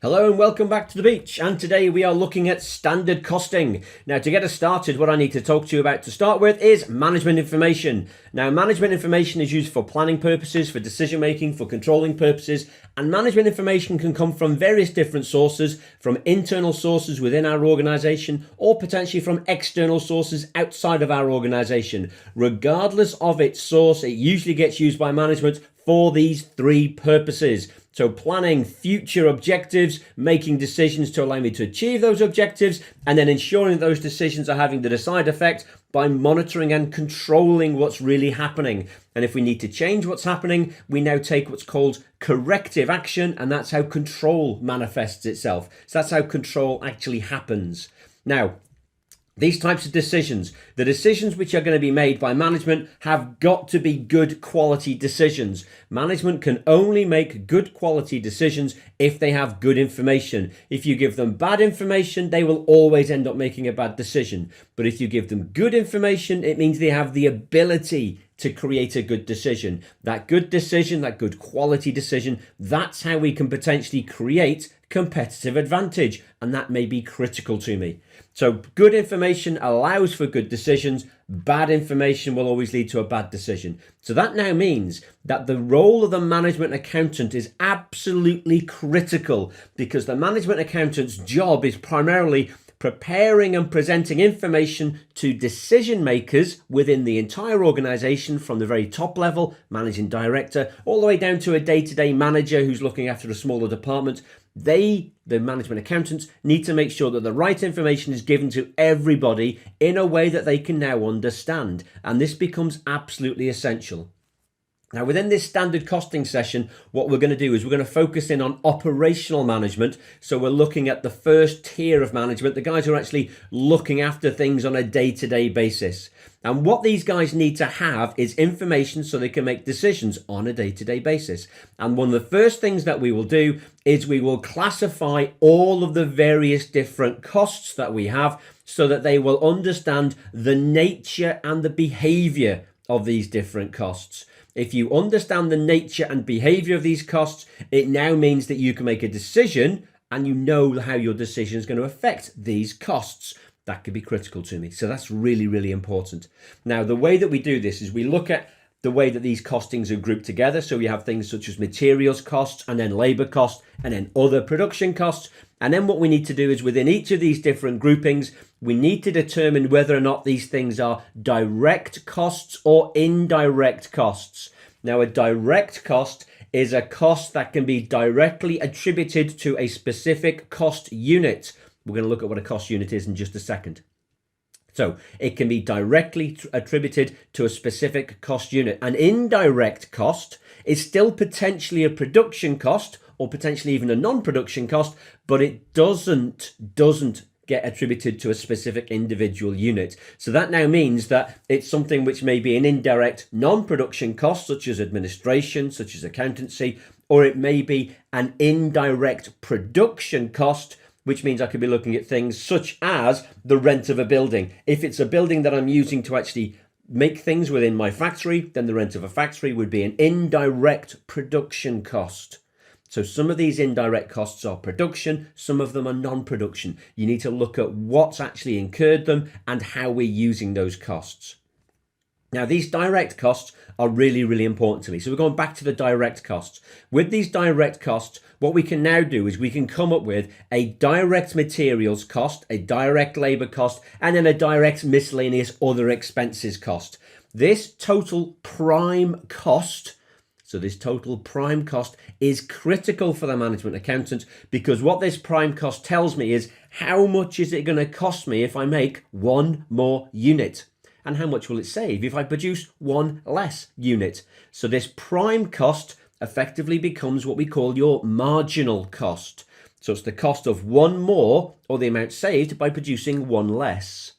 Hello and welcome back to the beach, and today we are looking at standard costing. Now, to get us started, what I need to talk to you about to start with is management information. Now, management information is used for planning purposes, for decision making, for controlling purposes, and management information can come from various different sources, from internal sources within our organization or potentially from external sources outside of our organization. Regardless of its source, it usually gets used by management for these three purposes. So planning future objectives, making decisions to allow me to achieve those objectives, and then ensuring that those decisions are having the desired effect by monitoring and controlling what's really happening. And if we need to change what's happening, we now take what's called corrective action, and that's how control manifests itself. So that's how control actually happens. Now, these types of decisions, the decisions which are going to be made by management, have got to be good quality decisions. Management can only make good quality decisions if they have good information. If you give them bad information, they will always end up making a bad decision. But if you give them good information, it means they have the ability to create a good decision. That good decision, that good quality decision, that's how we can potentially create competitive advantage, and that may be critical to me. So good information allows for good decisions. Bad information will always lead to a bad decision. So that now means that the role of the management accountant is absolutely critical, because the management accountant's job is primarily preparing and presenting information to decision makers within the entire organization, from the very top level, managing director, all the way down to a day-to-day manager who's looking after a smaller department. The management accountants, need to make sure that the right information is given to everybody in a way that they can now understand. And this becomes absolutely essential. Now, within this standard costing session, what we're going to do is we're going to focus in on operational management. So we're looking at the first tier of management, the guys who are actually looking after things on a day-to-day basis. And what these guys need to have is information so they can make decisions on a day-to-day basis. And one of the first things that we will do is we will classify all of the various different costs that we have so that they will understand the nature and the behavior of these different costs. If you understand the nature and behavior of these costs, it now means that you can make a decision and you know how your decision is going to affect these costs. That could be critical to me. So that's really, really important. Now, the way that we do this is we look at the way that these costings are grouped together. So we have things such as materials costs, and then labor costs, and then other production costs. And then what we need to do is within each of these different groupings, we need to determine whether or not these things are direct costs or indirect costs. Now, a direct cost is a cost that can be directly attributed to a specific cost unit. We're going to look at what a cost unit is in just a second. So it can be directly attributed to a specific cost unit. An indirect cost is still potentially a production cost or potentially even a non-production cost, but it doesn't get attributed to a specific individual unit. So that now means that it's something which may be an indirect non-production cost, such as administration, such as accountancy, or it may be an indirect production cost, which means I could be looking at things such as the rent of a building. If it's a building that I'm using to actually make things within my factory, then the rent of a factory would be an indirect production cost. So some of these indirect costs are production, some of them are non-production. You need to look at what's actually incurred them and how we're using those costs. Now, these direct costs are really, really important to me. So we're going back to the direct costs. With these direct costs, what we can now do is we can come up with a direct materials cost, a direct labor cost, and then a direct miscellaneous other expenses cost. This total prime cost, is critical for the management accountant, because what this prime cost tells me is how much is it going to cost me if I make one more unit? And how much will it save if I produce one less unit? So this prime cost effectively becomes what we call your marginal cost. So it's the cost of one more, or the amount saved by producing one less.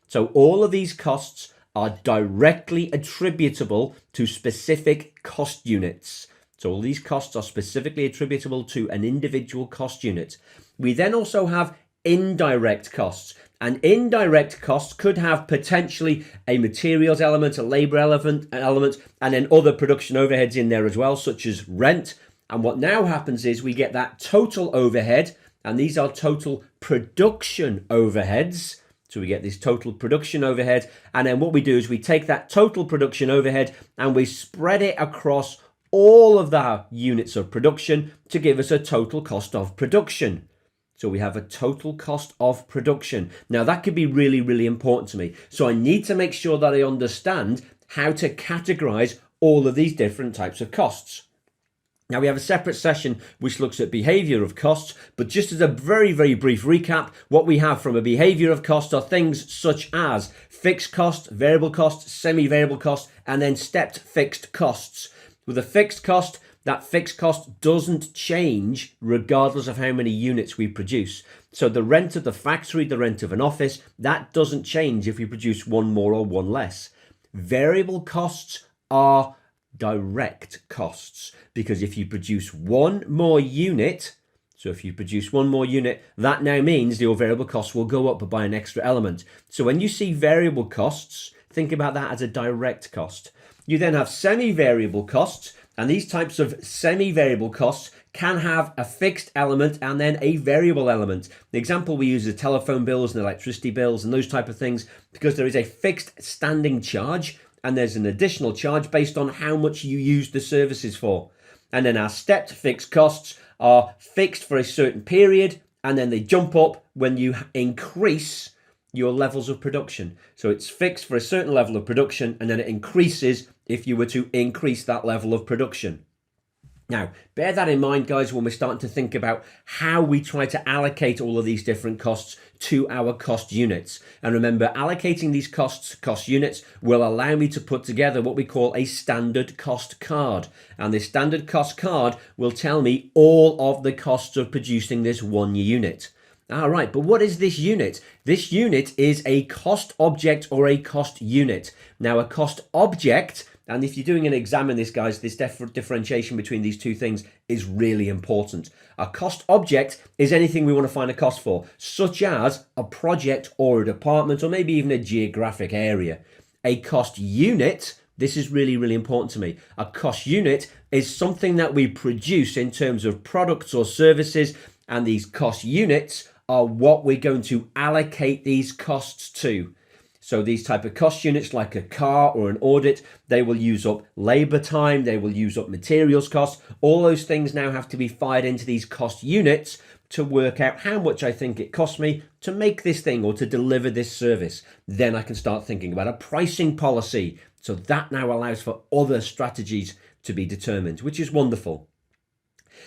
So all of these costs are directly attributable to specific cost units. So all these costs are specifically attributable to an individual cost unit. We then also have indirect costs. And indirect costs could have potentially a materials element, a labor element, and then other production overheads in there as well, such as rent, And what now happens is we get that total overhead, and these are total production overheads. So we get this total production overhead, and then what we do is we take that total production overhead and we spread it across all of the units of production to give us a total cost of production. So we have a total cost of production. Now that could be really, really important to me. So I need to make sure that I understand how to categorize all of these different types of costs. Now we have a separate session which looks at behavior of costs, but just as a very, very brief recap, what we have from a behavior of cost are things such as fixed costs, variable costs, semi-variable costs, and then stepped fixed costs. With a fixed cost, that fixed cost doesn't change regardless of how many units we produce. So the rent of the factory, the rent of an office, that doesn't change if we produce one more or one less. Variable costs are direct costs, because if you produce one more unit, that now means your variable costs will go up by an extra element. So when you see variable costs, think about that as a direct cost. You then have semi-variable costs, and these types of semi-variable costs can have a fixed element and then a variable element. The example we use is telephone bills and electricity bills and those type of things, because there is a fixed standing charge and there's an additional charge based on how much you use the services for. And then our stepped fixed costs are fixed for a certain period, and then they jump up when you increase your levels of production. So it's fixed for a certain level of production, and then it increases if you were to increase that level of production. Now, bear that in mind, guys, when we're starting to think about how we try to allocate all of these different costs to our cost units. And remember, allocating these cost units will allow me to put together what we call a standard cost card. And this standard cost card will tell me all of the costs of producing this one unit. All right, but what is this unit? This unit is a cost object or a cost unit. Now, a cost object, and if you're doing an exam in this, guys, this differentiation between these two things is really important. A cost object is anything we want to find a cost for, such as a project or a department, or maybe even a geographic area. A cost unit, this is really, really important to me. A cost unit is something that we produce in terms of products or services, and these cost units are what we're going to allocate these costs to. So these type of cost units, like a car or an audit, they will use up labor time, they will use up materials costs. All those things now have to be fired into these cost units to work out how much I think it costs me to make this thing or to deliver this service. Then I can start thinking about a pricing policy. So that now allows for other strategies to be determined, which is wonderful.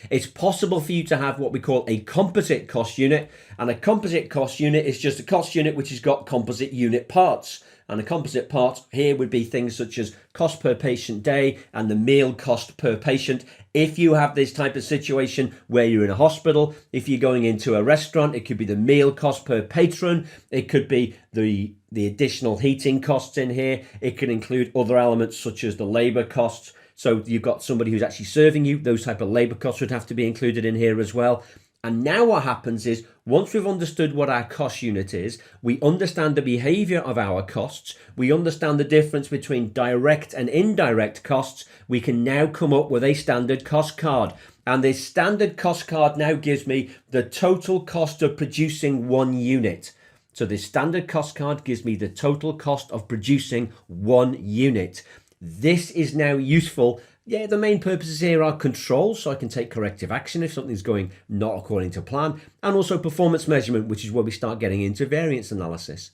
It's possible for you to have what we call a composite cost unit, and a composite cost unit is just a cost unit which has got composite unit parts. And the composite parts here would be things such as cost per patient day and the meal cost per patient. If you have this type of situation where you're in a hospital, if you're going into a restaurant, it could be the meal cost per patron. It could be the additional heating costs in here. It could include other elements such as the labor costs. So you've got somebody who's actually serving you. Those type of labor costs would have to be included in here as well. And now what happens is, once we've understood what our cost unit is, we understand the behavior of our costs, we understand the difference between direct and indirect costs, we can now come up with a standard cost card. And this standard cost card now gives me the total cost of producing one unit. So this standard cost card gives me the total cost of producing one unit. This is now useful. Yeah, the main purposes here are control, so I can take corrective action if something's going not according to plan, and also performance measurement, which is where we start getting into variance analysis.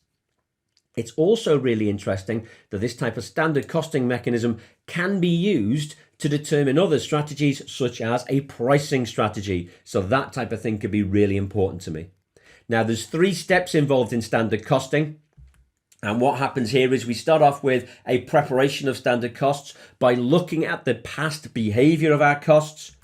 It's also really interesting that this type of standard costing mechanism can be used to determine other strategies, such as a pricing strategy. So that type of thing could be really important to me. Now, there's 3 steps involved in standard costing. And what happens here is we start off with a preparation of standard costs by looking at the past behavior of our costs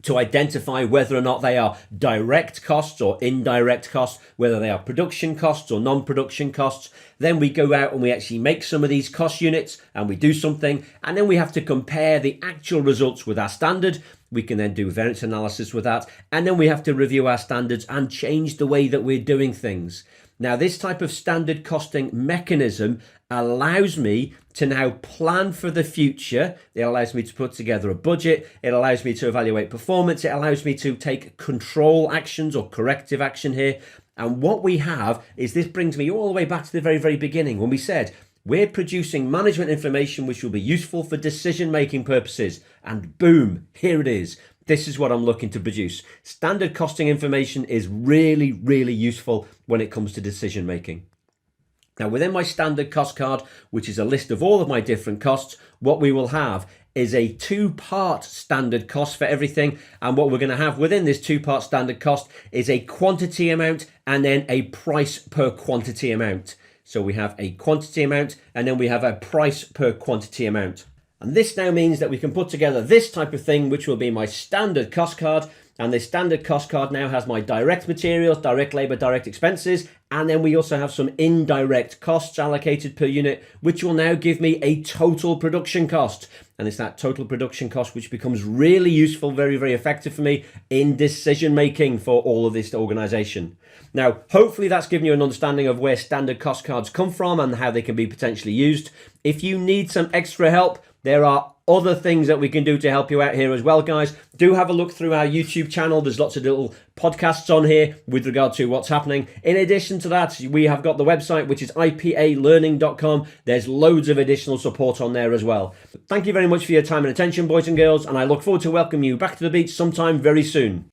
to identify whether or not they are direct costs or indirect costs, whether they are production costs or non-production costs. Then we go out and we actually make some of these cost units and we do something, and then we have to compare the actual results with our standard We can then do variance analysis with that. And then we have to review our standards and change the way that we're doing things. Now, this type of standard costing mechanism allows me to now plan for the future. It allows me to put together a budget. It allows me to evaluate performance. It allows me to take control actions or corrective action here. And what we have is, this brings me all the way back to the very, very beginning when we said, we're producing management information which will be useful for decision-making purposes. And boom, here it is. This is what I'm looking to produce. Standard costing information is really, really useful when it comes to decision making. Now, within my standard cost card, which is a list of all of my different costs, what we will have is a two-part standard cost for everything. And what we're going to have within this two-part standard cost is a quantity amount and then a price per quantity amount. So we have a quantity amount and then we have a price per quantity amount. And this now means that we can put together this type of thing, which will be my standard cost card. And this standard cost card now has my direct materials, direct labor, direct expenses. And then we also have some indirect costs allocated per unit, which will now give me a total production cost. And it's that total production cost which becomes really useful, very, very effective for me in decision making for all of this organization. Now, hopefully that's given you an understanding of where standard cost cards come from and how they can be potentially used. If you need some extra help, there are other things that we can do to help you out here as well, guys. Do have a look through our YouTube channel. There's lots of little podcasts on here with regard to what's happening. In addition to that, we have got the website, which is ipalearning.com. There's loads of additional support on there as well. Thank you very much for your time and attention, boys and girls, and I look forward to welcoming you back to the beach sometime very soon.